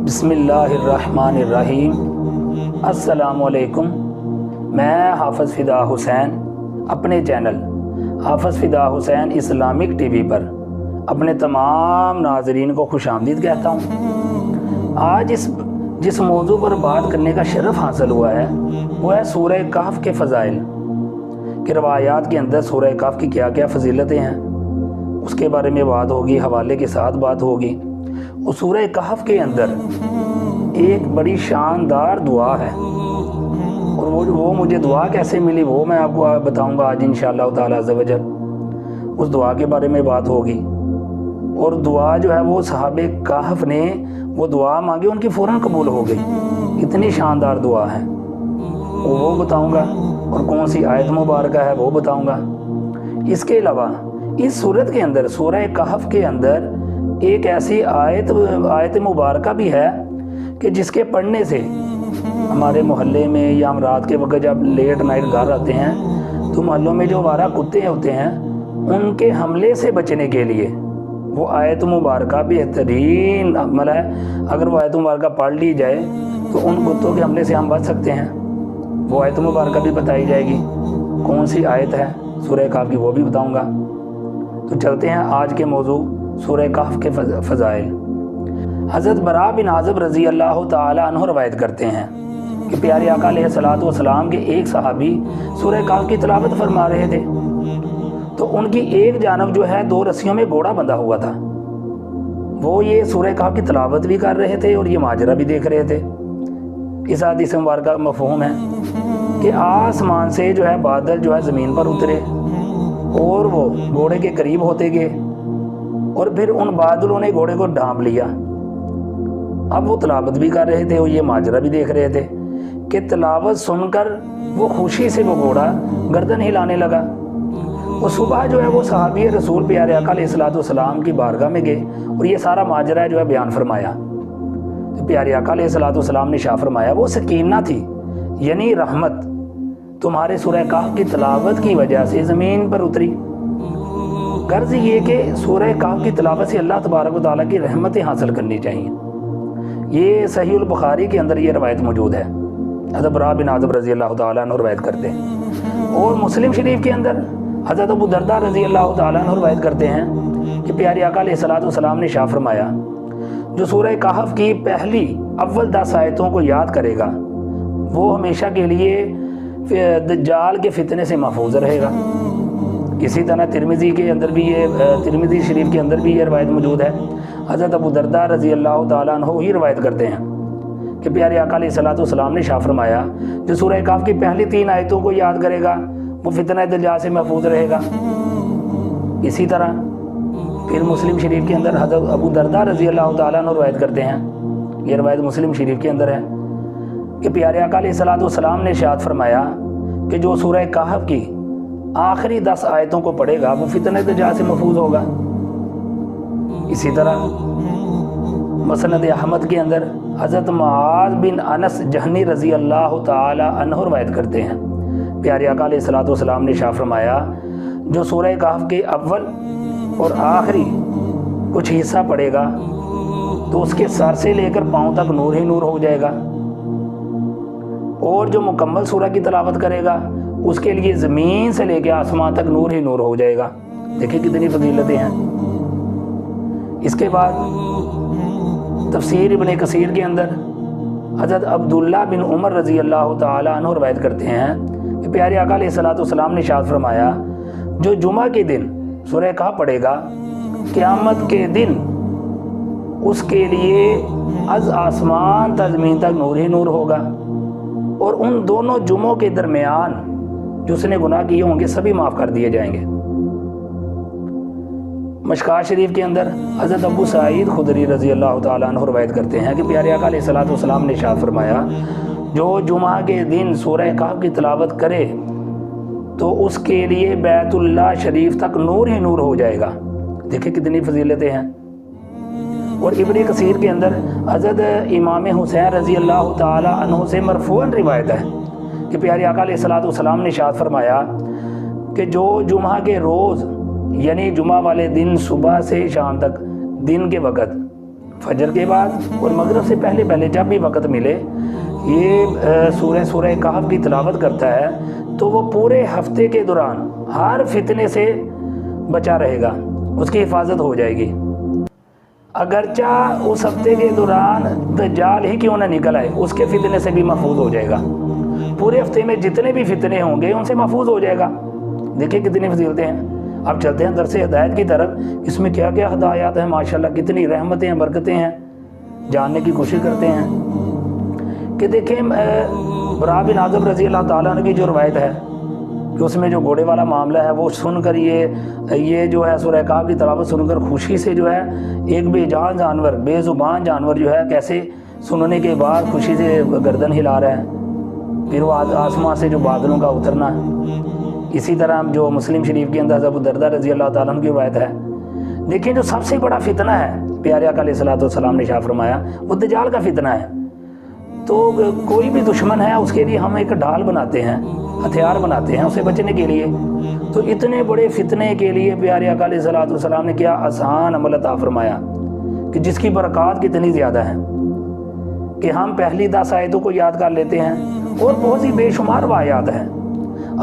बिस्मिल्लाहिर्रहमानिर्रहीम। अस्सलामुअलैकुम। मैं हाफ़िज़ फ़िदा हुसैन अपने चैनल हाफ़िज़ फ़िदा हुसैन इस्लामिक टीवी पर अपने तमाम नाज़रीन को खुशामदीद कहता हूँ। आज जिस मौजू पर बात करने का शरफ़ हासिल हुआ है वो है सूरह कहफ़ के फ़ज़ाइल कि रवायात के अंदर सूरह कहफ़ की क्या क्या फ़जीलतें हैं, उसके बारे में बात होगी, हवाले के साथ बात होगी। उस सूरह कहफ़ के अंदर एक बड़ी शानदार दुआ है और वो मुझे दुआ कैसे मिली वो मैं आपको बताऊंगा आज इंशाअल्लाह ताला अज़्ज़ व जल। उस दुआ के बारे में बात होगी और दुआ जो है वो सहाबे कहफ़ ने वो दुआ मांगी, उनकी फ़ौरन कबूल हो गई। इतनी शानदार दुआ है वो बताऊंगा और कौन सी आयत मुबारक है वो बताऊंगा। इसके अलावा इस सूरत के अंदर सूरह कहफ़ के अंदर एक ऐसी आयत मुबारक भी है कि जिसके पढ़ने से हमारे मोहल्ले में या हम रात के वक्त जब लेट नाइट घर आते हैं तो मोहल्लों में जो आवारा कुत्ते होते हैं उनके हमले से बचने के लिए वो आयत मुबारक बेहतरीन अमल है। अगर वो आयत मुबारक पढ़ ली जाए तो उन कुत्तों के हमले से हम बच सकते हैं। वो आयत मुबारक भी बताई जाएगी, कौन सी आयत है सूरह कहफ़ की वो भी बताऊँगा। तो चलते हैं आज के मौजू सूरह कहफ़ के फ़ज़ाइल। हज़रत बरा बिन आज़िब रज़ी अल्लाह ताला अन्हु रवायत करते हैं कि प्यारे आका अलैहिस्सलातु वस्सलाम के एक सहाबी सूरह कहफ़ की तिलावत फरमा रहे थे तो उनकी एक जानब जो है 2 रस्सियों में घोड़ा बंधा हुआ था। वो ये सूरह कहफ़ की तिलावत भी कर रहे थे और ये माजरा भी देख रहे थे। इस हदीस मुबारक का मफ़हूम है कि आसमान से जो है बादल जो है ज़मीन पर उतरे और वो घोड़े के करीब होते गए और फिर उन बादलों ने घोड़े को ढांप लिया। अब वो तिलावत भी कर रहे थे और ये माजरा भी देख रहे थे कि तिलावत सुनकर वो खुशी से वो घोड़ा गर्दन हिलाने लगा। वो सुबह जो है वो सहाबी रसूल प्यारे आका अलैहिस्सलातु वस्सलाम की बारगाह में गए और ये सारा माजरा जो है बयान फरमाया। तो प्यारे आका अलैहिस्सलातु वस्सलाम ने शाह फरमाया वो सकीना थी यानी रहमत तुम्हारे सूरह कहफ़ की तिलावत की वजह से ज़मीन पर उतरी। गर्ज ये कि सूरह कहफ़ की तिलावत से अल्लाह तबारक व तआला की रहमतें हासिल करनी चाहिए। ये सहीहुल बुखारी के अंदर ये रवायत मौजूद है। हज़रत बरा बिन आज़िब रज़ी अल्लाह ताला अन्हु रवायत करते हैं और मुस्लिम शरीफ के अंदर हज़रत अबू दरदा रज़ी अल्लाह ताला अन्हु रवायत करते हैं कि प्यारे आका अलैहिस्सलातु वस्सलाम ने शाह फरमाया जो सूरह कहफ़ की पहली अव्वल 10 आयतों को याद करेगा वो हमेशा के लिए दज्जाल के फितने से महफूज रहेगा। इसी तरह तिरमिज़ी के अंदर भी ये तिरमिज़ी शरीफ के अंदर भी ये रवायत मौजूद है। हज़रत अबू दरदा रज़ी अल्लाह ताला अन्हु ही रवायत करते हैं कि प्यारे आका अलैहिस्सलातु वस्सलाम ने शाह फरमाया जो सूरह कहफ़ की पहली 3 आयतों को याद करेगा वो फितना दज्जाल से महफूज रहेगा। इसी तरह फिर मुस्लिम शरीफ के अंदर हज़रत अबू दरदा रज़ी अल्लाह ताला अन्हु रवायत करते हैं, ये रवायत मुस्लिम शरीफ के अंदर है कि प्यारे आका अलैहिस्सलातु वस्सलाम ने इरशाद फरमाया कि जो सूरह कहफ़ की आखिरी 10 आयतों को पढ़ेगा वो फितने दज्जाल से महफूज होगा। इसी तरह मसनद अहमद के अंदर हज़रत मुआज़ बिन अनस जहनी रज़ी अल्लाह ताला अन्हु रवायत करते हैं प्यारे आका अलैहिस्सलातु वस्सलाम ने शाह फरमाया जो सूरह कहफ़ के अव्वल और आखिरी कुछ हिस्सा पढ़ेगा तो उसके सर से लेकर पाँव तक नूर ही नूर हो जाएगा और जो मुकम्मल सूरह की तिलावत करेगा उसके लिए ज़मीन से लेकर आसमान तक नूर ही नूर हो जाएगा। देखिए कितनी फजीलतें हैं। इसके बाद तफसीर इब्न कसीर के अंदर हज़रत अब्दुल्ला बिन उमर रज़ी अल्लाह ताला अन्हु रवायत करते हैं कि प्यारे आका अलैहिस्सलातु वस्सलाम ने इरशाद फरमाया जो जुमा के दिन सूरह कहफ़ पढ़ेगा क़यामत के दिन उसके लिए अज़ आसमान तक ज़मीन तक नूर ही नूर होगा और उन दोनों जुमों के दरमियान जो उसने गुनाह किए होंगे सभी माफ़ कर दिए जाएंगे। मशकात शरीफ के अंदर हज़रत अबू सईद खुदरी रज़ी अल्लाह ताला अन्हु रवायत करते हैं कि प्यारे आका अलैहिस्सलातु वस्सलाम ने इरशाद फरमाया जो जुमा के दिन सूरह कहफ़ की तिलावत करे तो उसके लिए बैतुल्लाह शरीफ तक नूर ही नूर हो जाएगा। देखिए कितनी फजीलतें हैं। और इब्न कसीर के अंदर हज़रत इमाम हुसैन रज़ी अल्लाह ताला अन्हु से मरफ़ूअन रिवायत है कि प्यारे आका अलैहिस्सलातु वस्सलाम ने इरशाद फरमाया कि जो जुमा के रोज़ यानी जुमा वाले दिन सुबह से शाम तक दिन के वक़्त फजर के बाद और मगरिब से पहले पहले जब भी वक़्त मिले ये सूरह कहफ की तिलावत करता है तो वो पूरे हफ्ते के दौरान हर फितने से बचा रहेगा, उसकी हिफाजत हो जाएगी। अगरचा उस हफ्ते के दौरान दज्जाल ही क्यों ना निकल आए, उसके फितने से भी महफूज हो जाएगा। पूरे हफ्ते में जितने भी फितने होंगे उनसे महफूज हो जाएगा। देखिए कितनी फजीलतें हैं। अब चलते हैं दरसे हिदायत की तरफ। इसमें क्या क्या हिदायत है, माशाल्लाह कितनी रहमतें हैं, बरकतें हैं, जानने की कोशिश करते हैं। कि देखें बरा बिन आज़िब रज़ी अल्लाह ताला अन्हु की जो रवायत है कि उसमें जो घोड़े वाला मामला है वो सुनकर ये जो है सूरह कहफ की तिलावत सुनकर खुशी से जो है एक बेजान जानवर, बेज़ुबान जानवर जो है कैसे सुनने के बाद खुशी से गर्दन हिला रहा है। फिर वो आसमां से जो बादलों का उतरना। इसी तरह जो मुस्लिम शरीफ के अंदर अबू दरदा रज़ी अल्लाह ताला अन्हु की रवायत है। देखिए जो सबसे बड़ा फितना है प्यारे आका अलैहिस्सलातु वस्सलाम ने शाह फरमाया वो दज्जाल का फितना है। तो कोई भी दुश्मन है उसके लिए हम एक ढाल बनाते हैं, हथियार बनाते हैं उसे बचने के लिए। तो इतने बड़े फितने के लिए प्यारे आका अलैहिस्सलातु वस्सलाम ने क्या आसान अमल अता फरमाया कि जिसकी बरक़ात कितनी ज़्यादा है कि हम पहली 10 आयतों को याद कर लेते हैं और बहुत ही बेशुमार आयात हैं।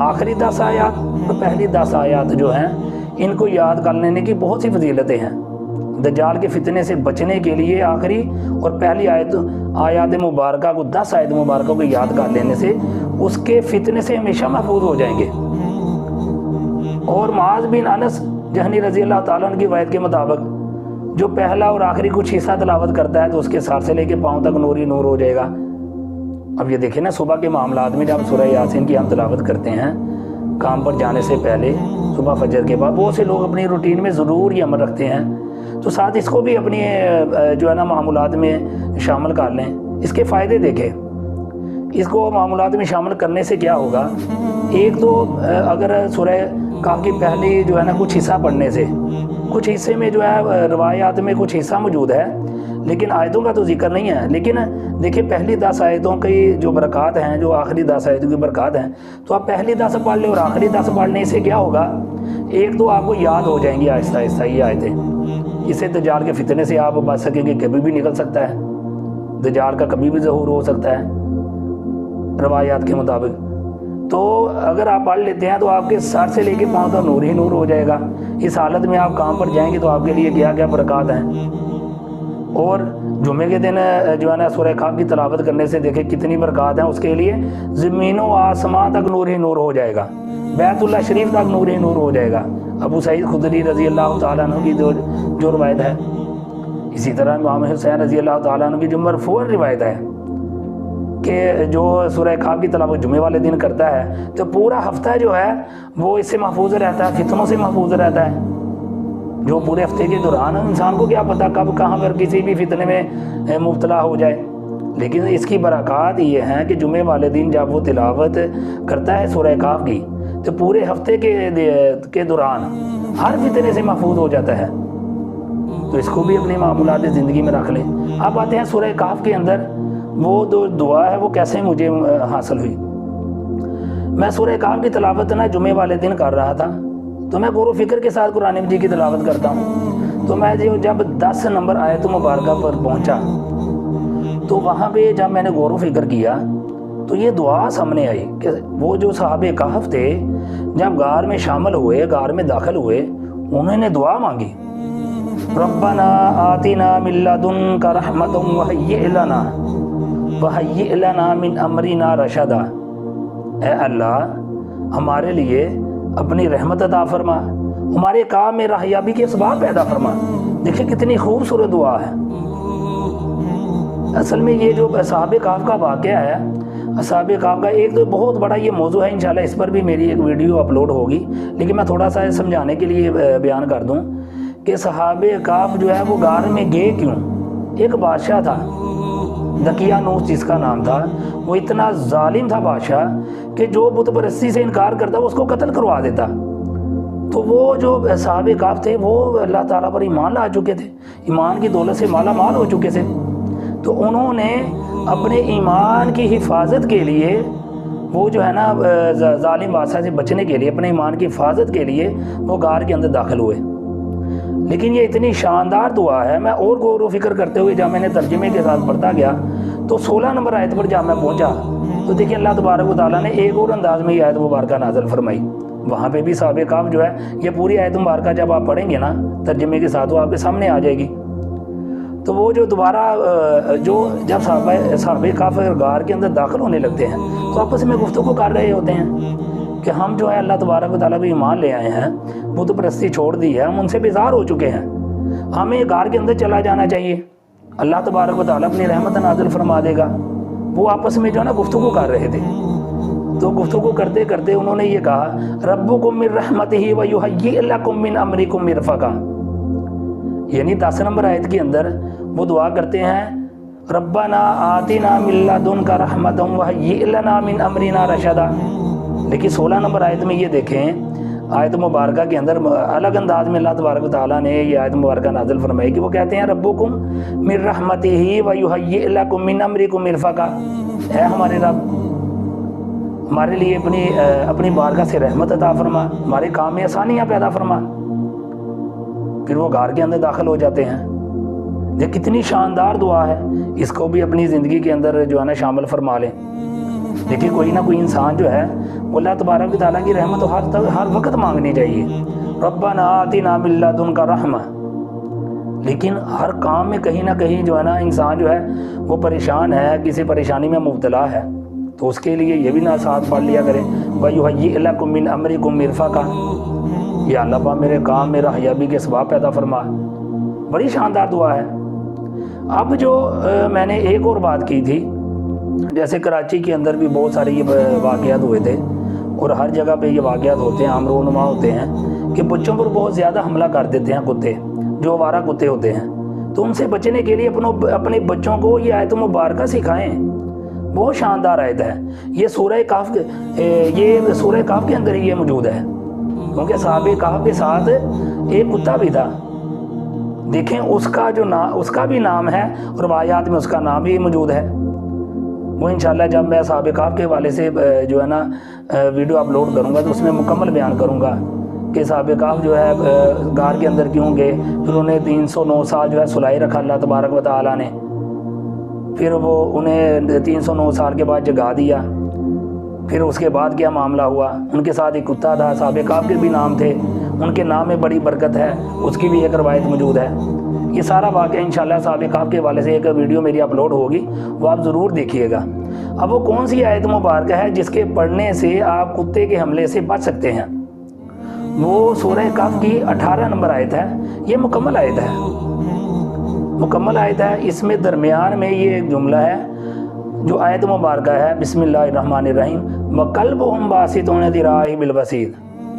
आखिरी 10 आयात और पहली 10 आयात जो हैं इनको याद कर लेने की बहुत सी फजीलतें हैं। दज्जाल के फितने से बचने के लिए आखिरी और पहली आयात मुबारक को 10 आयत मुबारकों को याद कर लेने से उसके फितने से हमेशा महफूज हो जाएंगे। और मुआज़ बिन अनस जहनी रज़ी अल्लाह ताला अन्हु की रवायत के मुताबिक जो पहला और आखिरी कुछ हिस्सा तिलावत करता है तो उसके सर से लेके पाँव तक नूर ही नूर हो जाएगा। अब ये देखें ना, सुबह के मामलात में जब सूरह यासीन की हम तिलावत करते हैं काम पर जाने से पहले, सुबह फजर के बाद, बहुत से लोग अपनी रूटीन में ज़रूर ये अमल रखते हैं। तो साथ इसको भी अपनी जो है ना मामूलात में शामिल कर लें। इसके फ़ायदे देखें। इसको मामूलात में शामिल करने से क्या होगा, एक तो अगर सूरह कहफ की पहली जो है ना कुछ हिस्सा पढ़ने से, कुछ हिस्से में जो है रवायात में कुछ हिस्सा मौजूद है लेकिन आयतों का तो जिक्र नहीं है। लेकिन देखिए पहली 10 आयतों की जो बरक़ात हैं, जो आखिरी 10 आयतों की बरक़ात हैं, तो आप पहली 10 पढ़ लें और आखिरी 10 पढ़ने से क्या होगा, एक तो आपको याद हो जाएंगी आहिस्ता आहिस्ता ये आयतें। इससे दज्जाल के फितने से आप बच सकेंगे। कभी भी निकल सकता है, दज्जाल का कभी भी ज़हूर हो सकता है रवायात के मुताबिक। तो अगर आप पढ़ लेते हैं तो आपके सर से लेके पाँव तक नूर ही नूर हो जाएगा। इस हालत में आप काम पर जाएंगे तो आपके लिए क्या क्या बरक़ात हैं। और जुमे के दिन जो है ना सूरह कहफ की तिलावत करने से देखें कितनी बरक़ात हैं। उसके लिए ज़मीनों आसमां तक नूर ही नूर हो जाएगा, बैतुल्लाह शरीफ तक नूर ही नूर हो जाएगा। अबू सईद खुदरी रज़ी अल्लाह ताला अन्हु की जो रवायत है। इसी तरह इमाम हुसैन रज़ी अल्लाह ताला अन्हु की जो मरफ़ूअन रिवायत है कि जो सूरह कहफ की तिलावत जुमे वाले दिन करता है तो पूरा हफ्ता जो है वो इससे महफूज रहता है, फितनों से महफूज रहता है। जो पूरे हफ्ते के दौरान इंसान को क्या पता कब कहाँ पर किसी भी फितने में मुब्तला हो जाए। लेकिन इसकी बरक़ात ये हैं कि जुमे वाले दिन जब वो तिलावत करता है सूरह कहफ की तो पूरे हफ्ते के दौरान हर फितने से महफूज हो जाता है। तो इसको भी अपनी मामूलात ज़िंदगी में रख लें। अब आते हैं सूरह कहफ के अंदर वो जो दुआ है वो कैसे मुझे हासिल हुई। मैं सूरह कहफ की तिलावत ना जुमे वाले दिन कर रहा था तो मैं गौर व फिक्र के साथ कुरान मजीद की तिलावत करता हूँ। तो मैं जब 10 नंबर आयत मुबारक पर पहुँचा तो वहाँ पे जब मैंने गौर व फिक्र किया तो ये दुआ सामने आई कि वो जो सहाबे कहफ थे जब गार में शामिल हुए, गार में दाखिल हुए, उन्होंने दुआ मांगी, रब्बना आतिना मिन लदुनका रहमतन वहय्यि लना मिन अमरिना रशदा। ए अल्लाह हमारे लिए अपनी रहमत अता फरमा, हमारे काम में राहयाबी के असबाब पैदा फरमा। देखिए कितनी खूबसूरत दुआ है। असल में ये जो असहाबे कहफ का वाक़या है, असहाबे कहफ का एक तो बहुत बड़ा ये मौजू है, इंशाल्लाह इस पर भी मेरी एक वीडियो अपलोड होगी। लेकिन मैं थोड़ा सा समझाने के लिए बयान कर दूं कि सहाबे कहफ जो है वो गार में गए क्यों। एक बादशाह था दकियानूस जिसका नाम था, वो इतना जालिम था बादशाह कि जो बुत परस्ती से इनकार करता वो उसको कत्ल करवा देता। तो वो जो सहाबे कहफ थे वो अल्लाह ताला पर ईमान ला चुके थे, ईमान की दौलत से माला माल हो चुके थे। तो उन्होंने अपने ईमान की हिफाजत के लिए वो जो है ना जालिम बादशाह से बचने के लिए, अपने ईमान की हिफाजत के लिए वो गार के अंदर दाखिल हुए। लेकिन ये इतनी शानदार दुआ है, मैं और गौर व फिक्र करते हुए जब मैंने तर्जुमे के साथ पढ़ता गया तो 16 नंबर आयत पर जब मैं पहुंचा तो देखिए अल्लाह तबारक व तआला ने एक और अंदाज में ये आयत मुबारक नाज़िल फरमाई। वहाँ पे भी साहब काफ जो है, ये पूरी आयत मुबारक जब आप पढ़ेंगे ना तर्जुमे के साथ, वो आपके सामने आ जाएगी। तो वो जो दोबारा जो जब साहब काफ गार के अंदर दाखिल होने लगते हैं तो आपस में गुफ्तगू कर रहे होते हैं कि हम जो है अल्लाह तबारक व तआला पे ईमान ले आए हैं, बुत परस्ती छोड़ दी है, हम उनसे बेजार हो चुके हैं, हमें गार के अंदर चला जाना चाहिए, अल्लाह तबारक व तआला अपनी रहमत नाज़िल फरमा देगा। वो आपस में जो है ना गुफ्तगू कर रहे थे। तो गुफ्तगू करते करते उन्होंने ये कहा, रब्बुकुम मिन रहमतिही व युहय्यि लकुम मिन अमरिकुम मिरफका। यानी 10 नंबर आयत के अंदर वो दुआ करते हैं, रब्बना आतिना मिन लदुनका रहमतन व हय्यि लना मिन अमरिना रशदा। लेकिन 16 नंबर आयत में ये देखें, आयत मुबारक के अंदर अलग अंदाज में अल्लाह तबारक व तआला ने ये आयत मुबारक नाज़िल फरमाई कि वो कहते हैं रब्बुकुम मिन रहमतिही व युहय्यि लकुम मिन अमरिकुम मिरफका। है हमारे रब, हमारे लिए अपनी बारगाह से रहमत अता फरमा, हमारे काम में आसानियाँ पैदा फरमा। फिर वो गार के अंदर दाखिल हो जाते हैं। ये कितनी शानदार दुआ है, इसको भी अपनी ज़िंदगी के अंदर जो है ना शामिल फरमा लें। देखिए कोई ना कोई इंसान जो है वो अल्लाह तबारक व तआला की रहमत हर वक्त मांगनी चाहिए, रब्बना आतिना मिन लदुनका रहमा। लेकिन हर काम में कहीं ना कहीं जो है ना इंसान जो है वो परेशान है, किसी परेशानी में मुब्तला है, तो उसके लिए ये भी ना साथ पढ़ लिया करें, वयुहय्यि लकुम मिन अमरिकुम मिरफका, या अल्लाह पाक मेरे काम में रहयाबी के सबाब पैदा फरमा। बड़ी शानदार दुआ है। अब जो मैंने एक और बात की थी, जैसे कराची के अंदर भी बहुत सारे ये वाक़यात हुए थे और हर जगह पे ये वाक़यात होते हैं, आमरोनुमा होते हैं कि बच्चों पर बहुत ज़्यादा हमला कर देते हैं कुत्ते, जो आवारा कुत्ते होते हैं। तो उनसे बचने के लिए अपने बच्चों को ये आयत मुबारक सिखाएं। बहुत शानदार आयत है ये, सूरह काफ के अंदर ही ये मौजूद है, क्योंकि साहब काफ के साथ एक कुत्ता भी था। देखें उसका भी नाम है और वायात में उसका नाम भी मौजूद है। वो इंशाल्लाह जब मैं साहब काफ के हवाले से जो है ना वीडियो अपलोड करूँगा तो उसमें मुकम्मल बयान करूँगा कि साहब काफ जो है गार के अंदर क्यों गए, फिर उन्हें 309 साल जो है सुलाई रखा अल्लाह तबारक व तआला ने, फिर वो उन्हें 309 साल के बाद जगा दिया। फिर उसके बाद क्या मामला हुआ, उनके साथ एक कुत्ता था, साहब काफ के भी नाम थे, उनके नाम में बड़ी बरकत है, उसकी भी एक रवायत मौजूद है। ये सारा वाक़या इंशाल्लाह साहब काफ के हवाले से एक वीडियो मेरी अपलोड होगी, वो आप ज़रूर देखिएगा। अब वो कौन सी आयत मुबारक है जिसके पढ़ने से आप कुत्ते के हमले से बच सकते हैं? वो सूरह काफ की 18 नंबर आयत है। ये मुकम्मल आयत है। इसमें दरमियान में ये एक जुमला है जो आयत मुबारक है, बिस्मिल्लाहिर्रहमानिर्रहीम, वकल्बुहुम बासितुन ज़िराइहि बिल वसीद,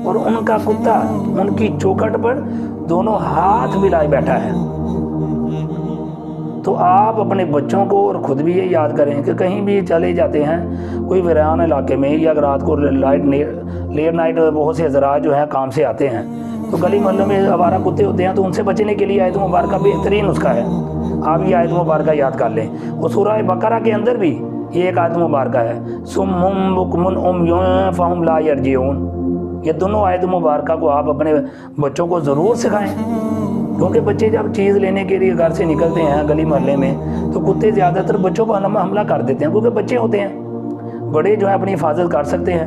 और उनका कुत्ता उनकी चौखट पर दोनों हाथ मिलाए बैठा है। तो आप अपने बच्चों को और ख़ुद भी ये याद करें कि कहीं भी चले जाते हैं कोई वीरान इलाके में, या रात को लेट नाइट बहुत से हज़रात जो हैं काम से आते हैं, तो गली मोहल्लों में आवारा कुत्ते होते हैं, तो उनसे बचने के लिए आयत मुबारक बेहतरीन नुस्खा है। आप ये आयत मुबारक याद कर लें। और सूरह बकरा के अंदर भी ये एक आयत मुबारक है, सुम्मुम बुकमुन उम्युन फहुम ला यरजिऊन। ये दोनों आयत मुबारक को आप अपने बच्चों को ज़रूर सिखाएं, क्योंकि बच्चे जब चीज़ लेने के लिए घर से निकलते हैं गली मोहल्ले में, तो कुत्ते ज़्यादातर बच्चों पर हमला कर देते हैं, क्योंकि बच्चे होते हैं, बड़े जो है अपनी हिफाजत कर सकते हैं,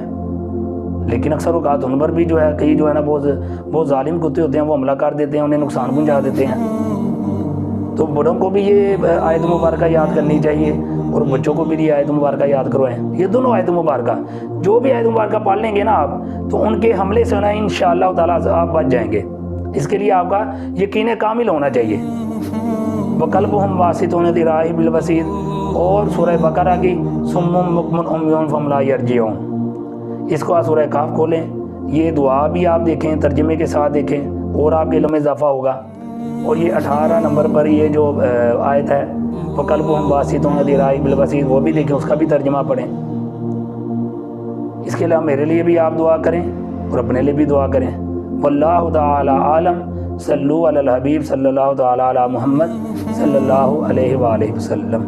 लेकिन अक्सर औकात उन पर भी जो है कई जो है ना बहुत जालिम कुत्ते होते हैं, वो हमला कर देते हैं, उन्हें नुकसान पहुँचा देते हैं। तो बड़ों को भी ये आयत मुबारक याद करनी चाहिए और बच्चों को भी ये आयत मुबारक याद करवाएं। ये दोनों आयत मुबारक, जो भी आयत मुबारक पढ़ लेंगे ना आप, तो उनके हमले से ना इंशाअल्लाह ताला आप बच जाएंगे। इसके लिए आपका यकीन कामिल होना चाहिए। वकल्बुहुम बासितुन ज़िराइहि बिल वसीद और सूरह बकरा की सुम्मुम बुकमुन उम्युन फहुम ला यरजिऊन। इसको आप सूरह काफ खोलें, ये दुआ भी आप देखें, तर्जुमे के साथ देखें और आपके इल्म में इजाफा होगा। और ये 18 नंबर पर ये जो आयत है, वकल्बुहुम बासितुन ज़िराइहि बिल वसीद, वो भी देखें, उसका भी तर्जुमा पढ़ें। इसके अलावा मेरे लिए भी आप दुआ करें और अपने लिए भी दुआ करें। वल्लाहु ताला आलम। सल्लु अलल हबीब सल्लल्लाहु ताला अला मुहम्मद सल्लल्लाहु अलैहि वसल्लम।